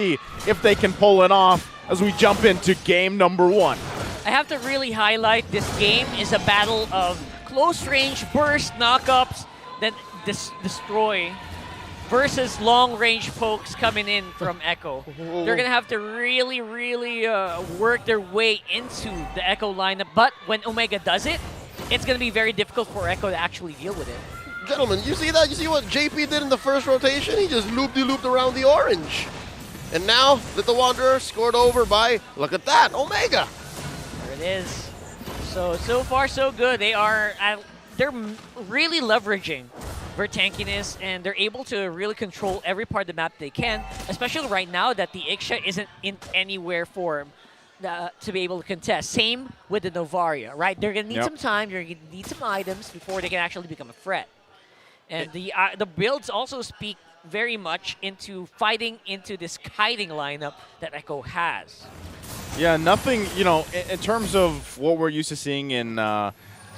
if they can pull it off as we jump into game number 1. I have to really highlight this game is a battle of close range burst knockups that destroy versus long range pokes coming in from Echo. They're going to have to really work their way into the Echo lineup, but when Omega does it, it's going to be very difficult for Echo to actually deal with it. Gentlemen, you see that? You see what JP did in the first rotation? He just looped around the orange. And now, Little Wanderer scored over by, look at that, Omega. There it is. So far so good. They're really leveraging their tankiness, and they're able to really control every part of the map they can, especially right now that the Ixia isn't in anywhere form to be able to contest. Same with the Novaria, right? They're going to need some time, they're going to need some items before they can actually become a threat. And the builds also speak very much into fighting into this kiting lineup that Echo has. Yeah, nothing, in terms of what we're used to seeing in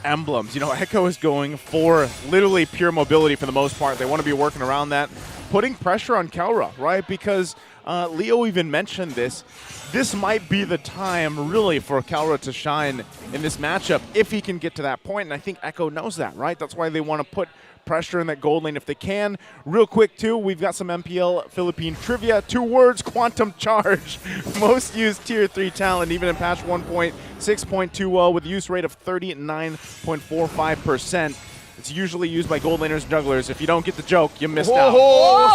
emblems, Echo is going for literally pure mobility for the most part. They want to be working around that, putting pressure on Kelra, right? Because Leo even mentioned this. This might be the time, really, for Kelra to shine in this matchup if he can get to that point, and I think Echo knows that, right? That's why they want to put pressure in that gold lane if they can. Real quick, too, we've got some MPL Philippine trivia. 2 words, Quantum Charge. Most used Tier 3 talent, even in patch 1.6.20 with a use rate of 39.45%. It's usually used by gold laners and jugglers. If you don't get the joke, you missed out.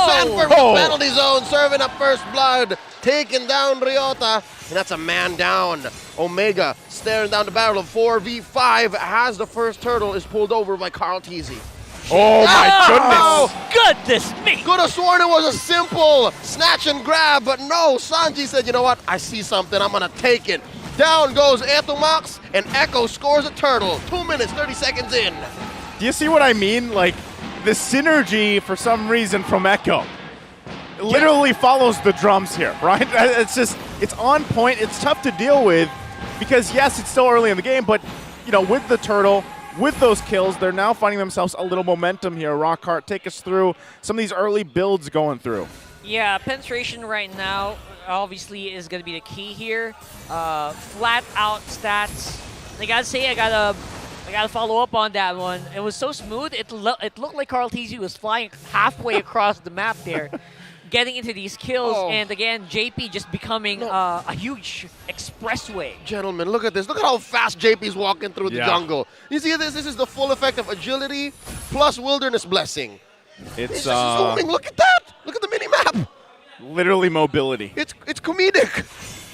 Sanford from penalty zone, serving up first blood, taking down Ryota, and that's a man down. Omega staring down the barrel of 4v5 as the first turtle is pulled over by Carl Teasy. Oh my Goodness me! Could have sworn it was a simple snatch and grab, but no, Sanji said, you know what, I see something, I'm gonna take it. Down goes Etomax, and Echo scores a turtle. 2 minutes, 30 seconds in. Do you see what I mean? Like, the synergy, for some reason, from Echo literally follows the drums here, right? It's on point. It's tough to deal with because, yes, it's still early in the game, but, with the turtle, with those kills, they're now finding themselves a little momentum here. Rockhart, take us through some of these early builds going through. Yeah, penetration right now obviously is going to be the key here. Flat out stats. I gotta say, I gotta follow up on that one. It was so smooth. It looked like Carl Teasy was flying halfway across the map there, getting into these kills. And again, JP just becoming a huge expressway. Gentlemen, look at this. Look at how fast JP's walking through the jungle. You see this? This is the full effect of agility plus wilderness blessing. It's just zooming. Look at that. Look at the mini-map. Literally mobility. It's comedic.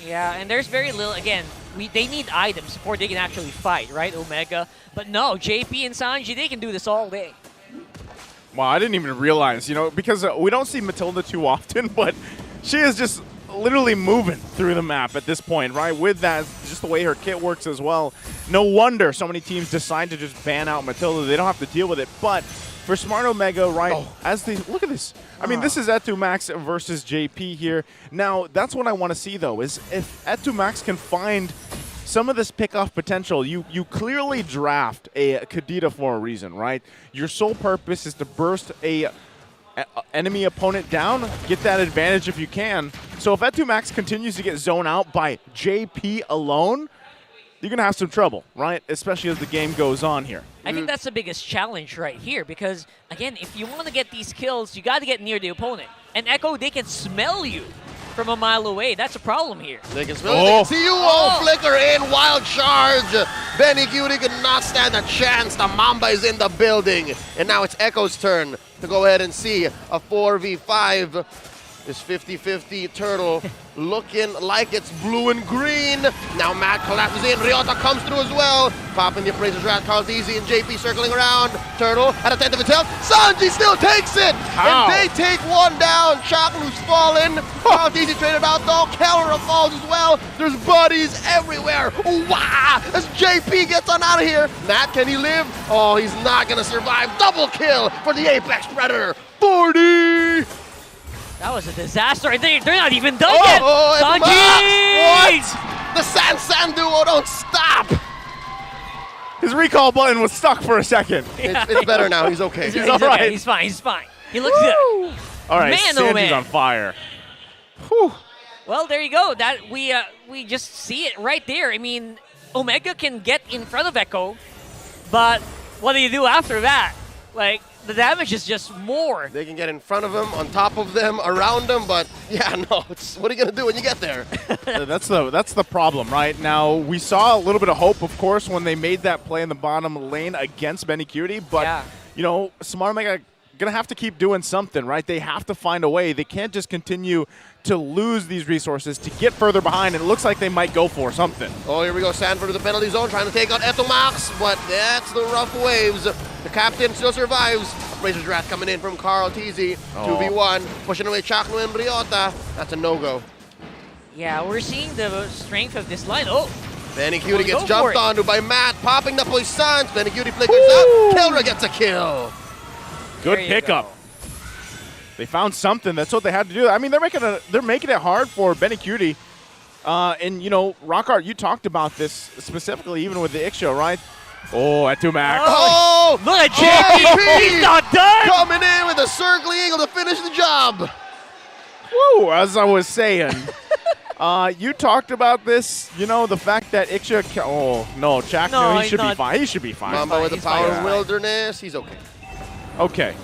Yeah, and there's very little, again, they need items before they can actually fight, right, Omega? But no, JP and Sanji, they can do this all day. Wow, I didn't even realize, because we don't see Matilda too often, but she is just literally moving through the map at this point, right? With that, just the way her kit works as well. No wonder so many teams decide to just ban out Matilda. They don't have to deal with it, but for Smart Omega, right, look at this. I mean, this is Etumax versus JP here. Now, that's what I want to see, though, is if Etumax can find some of this pick-off potential. You clearly draft a Kadita for a reason, right? Your sole purpose is to burst a enemy opponent down, get that advantage if you can. So if Etumax continues to get zoned out by JP alone, you're going to have some trouble, right? Especially as the game goes on here. I think that's the biggest challenge right here because, again, if you want to get these kills, you got to get near the opponent. And Echo, they can smell you from a mile away. That's a problem here. They can smell you. They can see you all flicker in. Wild charge. Benny Cutie could not stand a chance. The Mamba is in the building. And now it's Echo's turn to go ahead and see a 4v5. This 50-50 turtle looking like it's blue and green. Now Matt collapses in. Ryota comes through as well. Popping the appraiser's rat. Carl Teasy and JP circling around. Turtle at a 10th of its health. Sanji still takes it. How? And they take one down. Chaklu's fallen. Carl Teasy traded out though. Kelra falls as well. There's buddies everywhere. Wow! As JP gets on out of here. Matt, can he live? Oh, he's not going to survive. Double kill for the Apex Predator. 40! That was a disaster. They're not even done yet. Sanji! What? The San duo don't stop. His recall button was stuck for a second. It's better now. He's okay. He's all right. He's fine. He's fine. He looks good. All right, Man, Sanji's on fire. Whew. Well, there you go. That we just see it right there. I mean, Omega can get in front of Echo, but what do you do after that? Like, the damage is just more. They can get in front of him, on top of them, around them, but yeah, no. What are you gonna do when you get there? That's the problem, right? Now, we saw a little bit of hope, of course, when they made that play in the bottom lane against Benny Cutie, but you know, Smart Omega gonna have to keep doing something, right? They have to find a way. They can't just continue to lose these resources to get further behind, and it looks like they might go for something. Oh, here we go. Sanford to the penalty zone, trying to take out Etomax, but that's the rough waves. The captain still survives. Razor's Wrath coming in from Carl Teasy. 2v1, pushing away Chakno and Briota. That's a no-go. Yeah, we're seeing the strength of this line. Oh! Benny Cutie gets jumped onto by Matt, popping the Poissons. Benny Cutie flickers up. Kelra gets a kill. Good pickup. They found something. That's what they had to do. I mean, they're making it hard for Benny Cutie. And you know, Rockart, you talked about this specifically, even with the Ixia, right? Oh, at Tumac. Oh, look at JP. He's not done. Coming in with a circling eagle to finish the job. Woo! As I was saying, you talked about this. You know, the fact that Ixia. Oh no, Jack. No, he should be fine. He should be fine. Mamba with the power of wilderness. He's okay. Okay.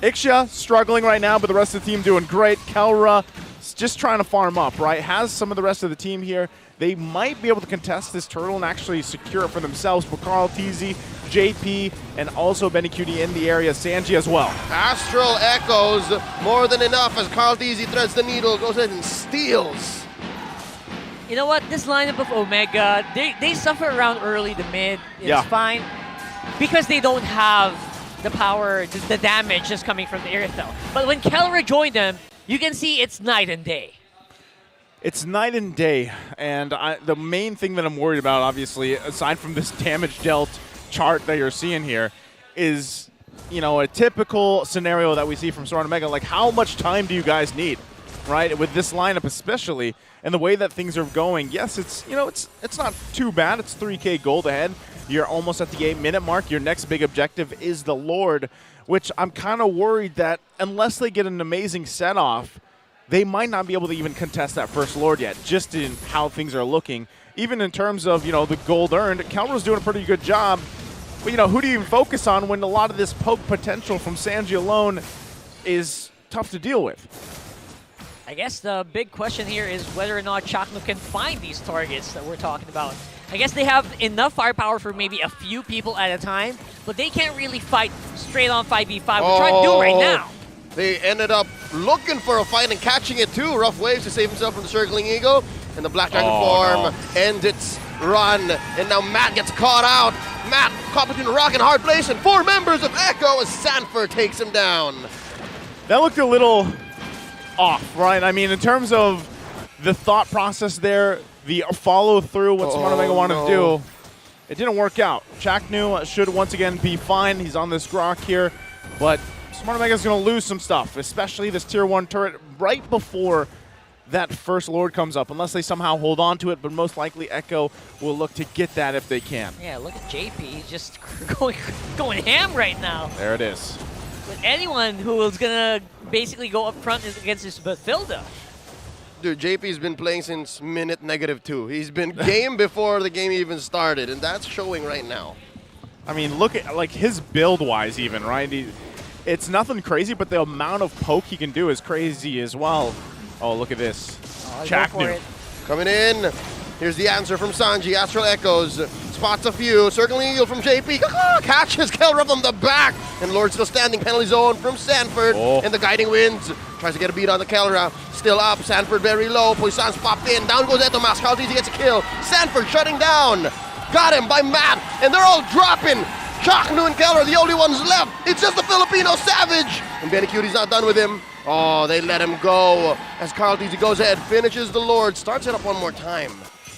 Ixia struggling right now, but the rest of the team doing great. Kelra just trying to farm up, right? Has some of the rest of the team here. They might be able to contest this turtle and actually secure it for themselves. But Carl Teasy, JP, and also Benny Cutie in the area. Sanji as well. Astral echoes more than enough as Carl Teasy threads the needle, goes ahead and steals. You know what? This lineup of Omega, they suffer around early to mid. It's fine because they don't have the power, the damage just coming from the Irithel. But when Kelra joined them, you can see it's night and day. It's night and day, and the main thing that I'm worried about, obviously, aside from this damage dealt chart that you're seeing here, is, you know, a typical scenario that we see from Smart Omega. Like, how much time do you guys need, right? With this lineup especially, and the way that things are going. Yes, it's, you know, it's not too bad. It's 3K gold ahead. You're almost at the 8-minute mark. Your next big objective is the Lord, which I'm kind of worried that unless they get an amazing set-off, they might not be able to even contest that first Lord yet, just in how things are looking. Even in terms of, you know, the gold earned, Kelra's doing a pretty good job. But, you know, who do you even focus on when a lot of this poke potential from Sanji alone is tough to deal with? I guess the big question here is whether or not Chakno can find these targets that we're talking about. I guess they have enough firepower for maybe a few people at a time, but they can't really fight straight on 5v5, which we're trying to do right now. They ended up looking for a fight and catching it too. Rough waves to save himself from the circling eagle. And the Black Dragon form ends its run. And now Matt gets caught out. Matt caught between a rock and a hard place. And 4 members of Echo as Sanford takes him down. That looked a little off, right? I mean, in terms of the thought process there, the follow through, what Smart Omega wanted to do, it didn't work out. Chaknu should once again be fine. He's on this grok here. But Smart Omega's going to lose some stuff, especially this Tier 1 turret right before that first Lord comes up, unless they somehow hold on to it, but most likely Echo will look to get that if they can. Yeah, look at JP. He's just going ham right now. There it is. With anyone who is going to basically go up front against this Bathilda. Dude, JP's been playing since minute -2. He's been game before the game even started, and that's showing right now. I mean, look at, like, his build-wise even, right? It's nothing crazy, but the amount of poke he can do is crazy as well. Oh, look at this. Chaknu. Coming in. Here's the answer from Sanji. Astral Echoes. Spots a few. Circling Eagle from JP. Catches Kelra from the back. And Lord still standing. Penalty zone from Sanford. And the Guiding Winds. Tries to get a beat on the Kelra. Still up. Sanford very low. Poissons popped in. Down goes Etomas. Carl Teasy gets a kill. Sanford shutting down. Got him by Matt. And they're all dropping. Chaknu and Kelra are the only ones left. It's just the Filipino Savage. And Benny Cutie's not done with him. Oh, they let him go. As Carl Teasy goes ahead, finishes the Lord, starts it up one more time.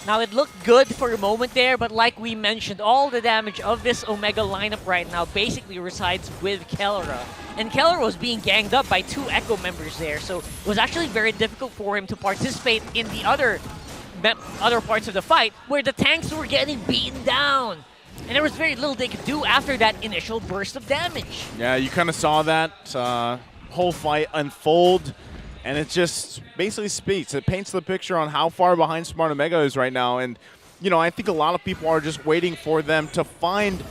Now, it looked good for a moment there, but like we mentioned, all the damage of this Omega lineup right now basically resides with Kelra. And Kelra was being ganged up by 2 Echo members there, so it was actually very difficult for him to participate in the other parts of the fight, where the tanks were getting beaten down. And there was very little they could do after that initial burst of damage. Yeah, you kind of saw that whole fight unfold. And it just basically speaks. It paints the picture on how far behind Smart Omega is right now. And, you know, I think a lot of people are just waiting for them to find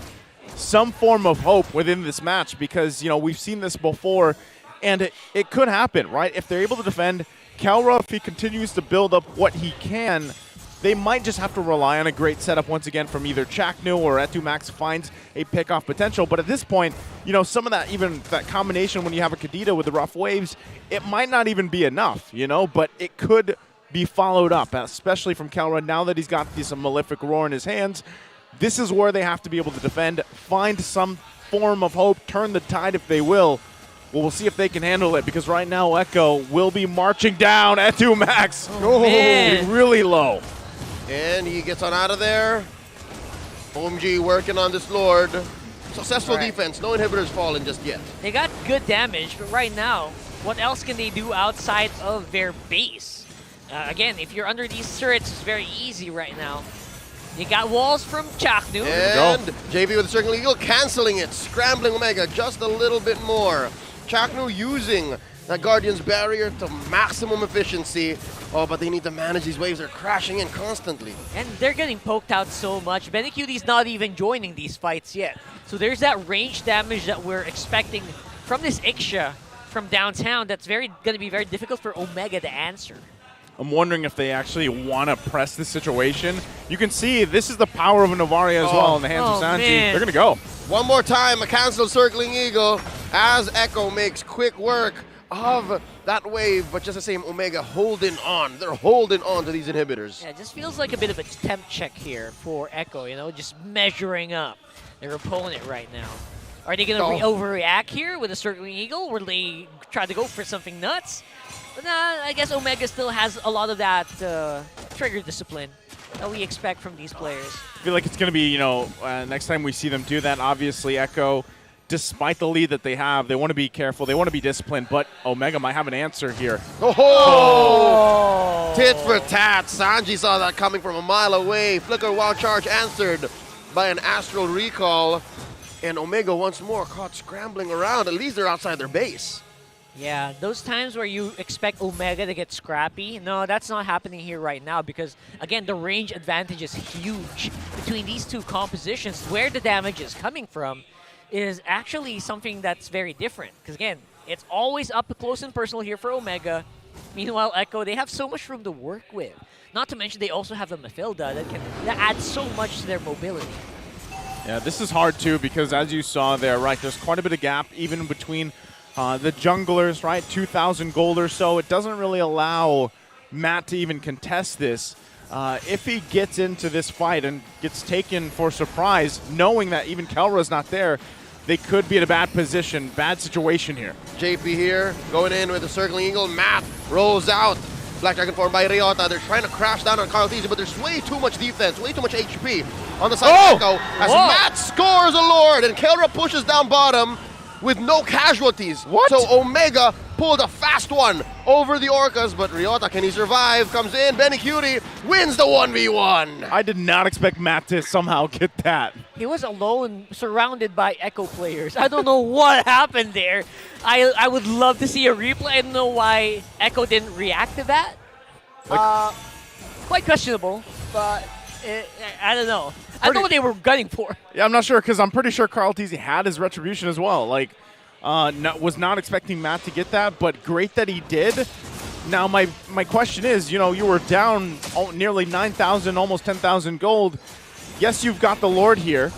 some form of hope within this match because, you know, we've seen this before. And it could happen, right? If they're able to defend, Kelra, if he continues to build up what he can, they might just have to rely on a great setup once again from either Chaknu or Etumax finds a pickoff potential. But at this point, you know, some of that, even that combination when you have a Kadita with the rough waves, it might not even be enough, you know, but it could be followed up, especially from Kelra now that he's got this Malefic Roar in his hands. This is where they have to be able to defend, find some form of hope, turn the tide if they will. Well, we'll see if they can handle it because right now Echo will be marching down Etumax. Really low. And he gets on out of there. OMG working on this Lord. Successful defense. No inhibitors falling just yet. They got good damage, but right now, what else can they do outside of their base? Again, if you're under these turrets, it's very easy right now. You got walls from Chaknu. And JP with the Circling Eagle canceling it. Scrambling Omega just a little bit more. Chaknu using that Guardian's Barrier to maximum efficiency. Oh, but they need to manage these waves. They're crashing in constantly. And they're getting poked out so much. Benicuti's not even joining these fights yet. So there's that range damage that we're expecting from this Ixia from downtown that's going to be very difficult for Omega to answer. I'm wondering if they actually want to press this situation. You can see this is the power of a Novaria as well in the hands of Sanji. Man. They're going to go. One more time, a canceled Circling Eagle as Echo makes quick work of that wave, but just the same, Omega holding on. They're holding on to these inhibitors. Yeah, it just feels like a bit of a temp check here for Echo, you know, just measuring up their opponent right now. Are they going to overreact here with a Circling Eagle? Will they try to go for something nuts? But I guess Omega still has a lot of that trigger discipline that we expect from these players. I feel like it's going to be, you know, next time we see them do that, obviously Echo, despite the lead that they have, they want to be careful, they want to be disciplined, but Omega might have an answer here. Oh! Tit for tat. Sanji saw that coming from a mile away. Flicker Wild Charge answered by an Astral Recall. And Omega once more caught scrambling around. At least they're outside their base. Yeah, those times where you expect Omega to get scrappy, no, that's not happening here right now because, again, the range advantage is huge between these two compositions. Where the damage is coming from is actually something that's very different because, again, it's always up close and personal here for Omega. Meanwhile, Echo, they have so much room to work with. Not to mention they also have a Mafilda that adds so much to their mobility. Yeah, this is hard too because as you saw there, right, there's quite a bit of gap even between the junglers, right, 2,000 gold or so. It doesn't really allow Matt to even contest this. If he gets into this fight and gets taken for surprise, knowing that even Kelra's not there, they could be in a bad position, bad situation here. JP here, going in with the Circling Eagle. Matt rolls out. Black Dragon formed by Ryota. They're trying to crash down on Carl Thesis, but there's way too much defense, way too much HP on the side of Echo as Matt scores a Lord and Kelra pushes down bottom with no casualties. What? So Omega pulled a fast one over the Orcas, but Ryota, can he survive? Comes in, Benicute wins the 1v1. I did not expect Matt to somehow get that. He was alone, surrounded by Echo players. I don't know what happened there. I would love to see a replay. I don't know why Echo didn't react to that. Quite questionable, but I don't know. I don't know what they were gunning for. Yeah, I'm not sure because I'm pretty sure Carl Teasy had his retribution as well. Like, was not expecting Matt to get that, but great that he did. Now, my question is, you know, you were down nearly 9,000, almost 10,000 gold. Yes, you've got the Lord here,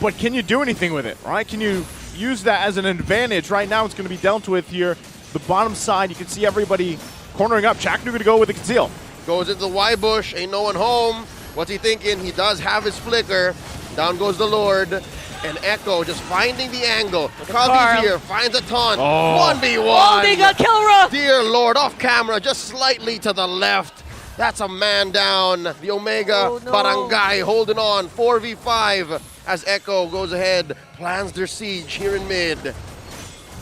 but can you do anything with it, right? Can you use that as an advantage? Right now, it's going to be dealt with here. The bottom side, you can see everybody cornering up. Chaknu going to go with the conceal. Goes into the Y bush, ain't no one home. What's he thinking? He does have his flicker. Down goes the Lord. And Echo just finding the angle. Carl here finds a taunt. 1v1. Oh, they got Kelra! Dear Lord, off camera, just slightly to the left. That's a man down. The Omega Barangay holding on. 4v5 as Echo goes ahead, plans their siege here in mid.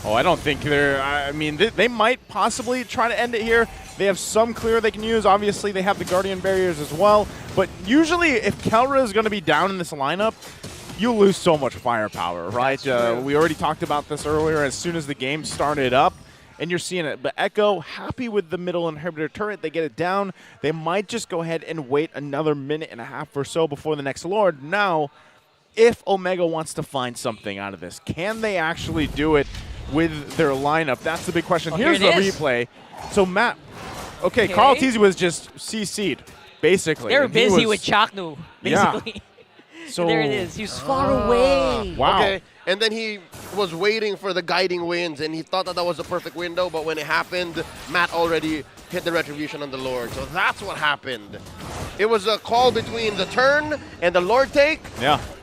Oh, I don't think they're, I mean, they might possibly try to end it here. They have some clear they can use. Obviously, they have the Guardian barriers as well. But usually, if Kelra is going to be down in this lineup, you lose so much firepower, right? We already talked about this earlier. As soon as the game started up, and you're seeing it. But Echo, happy with the middle inhibitor turret. They get it down. They might just go ahead and wait another minute and a half or so before the next Lord. Now, if Omega wants to find something out of this, can they actually do it with their lineup? That's the big question. Here's the replay. So Matt, okay, Carl Teasy was just CC'd, basically. They were busy with Chaknu, basically. Yeah. So there it is. He's far away. Wow. Okay, and then he was waiting for the guiding winds, and he thought that was a perfect window, but when it happened, Matt already hit the retribution on the Lord. So that's what happened. It was a call between the turn and the Lord take,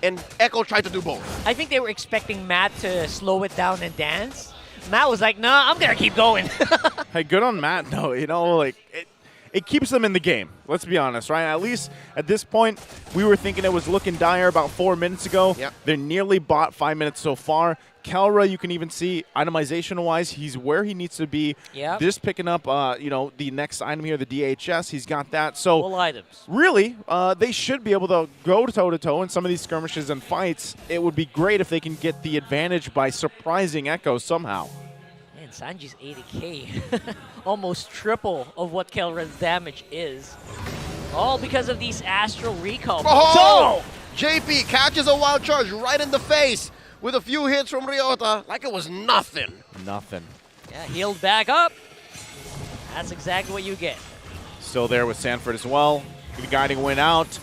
and Echo tried to do both. I think they were expecting Matt to slow it down and dance. Matt was like, nah, I'm going to keep going. Hey, good on Matt, though. You know, like, it keeps them in the game. Let's be honest, right? At least at this point, we were thinking it was looking dire about 4 minutes ago. Yep. They're nearly bought 5 minutes so far. Kelra, you can even see itemization-wise, he's where he needs to be. Yep. Just picking up, you know, the next item here, the DHS. He's got that. So Full items. really, they should be able to go toe-to-toe in some of these skirmishes and fights. It would be great if they can get the advantage by surprising Echo somehow. Man, Sanji's 80k. Almost triple of what Kelra's damage is. All because of these Astral Recall. Oh! JP catches a wild charge right in the face with a few hits from Ryota like it was nothing. Nothing. Yeah, healed back up. That's exactly what you get. Still there with Sanford as well. The guiding win out.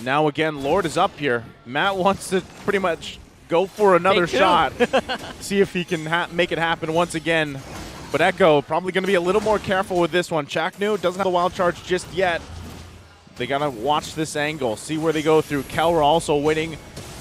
Now again, Lord is up here. Matt wants to pretty much go for another shot. See if he can make it happen once again. But Echo probably going to be a little more careful with this one. Chaknu doesn't have the wild charge just yet. They got to watch this angle, see where they go through. Kelra also waiting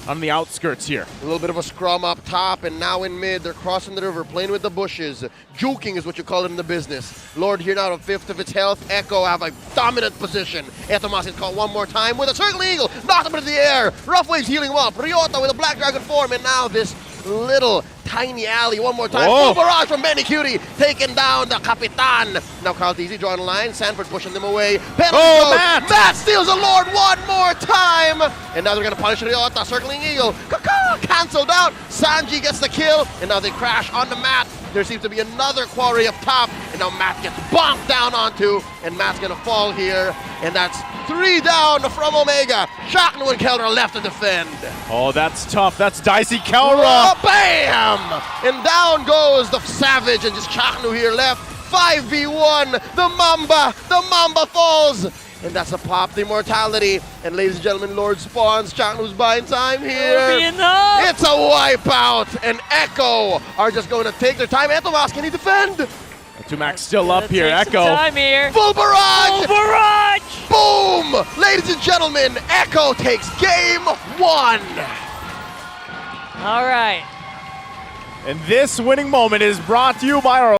on the outskirts here. A little bit of a scrum up top, and now in mid, they're crossing the river, playing with the bushes. Juking is what you call it in the business. Lord here now, a fifth of its health. Echo have a dominant position. Etomas is caught one more time with a circling eagle. Knocked him into the air. Rough Waves healing him up. Ryota with a Black Dragon form, and now this little tiny alley one more time. Full barrage from Benny Cutie, taking down the Capitan. Now Carl Teasy drawing a line. Sanford pushing them away. Penalty Matt steals the Lord one more time. And now they're going to punish Ryota. Circling eagle. Cancelled out. Sanji gets the kill. And now they crash on the mat. There seems to be another quarry up top. And now Matt gets bonked down onto. And Matt's going to fall here. And that's 3 down from Omega. Chaknu and Kelra left to defend. Oh, that's tough. That's dicey. Kelra. Oh, bam! And down goes the Savage, and just Chaknu here left. 5v1. The Mamba falls. And that's a pop, the immortality. And ladies and gentlemen, Lord spawns. Chaknu's buying time here. It's a wipeout. And Echo are just going to take their time. Etomas, can he defend? Tumac still up here. Echo. Time here. Full barrage! Full barrage! Boom! Ladies and gentlemen, Echo takes game 1. All right. And this winning moment is brought to you by our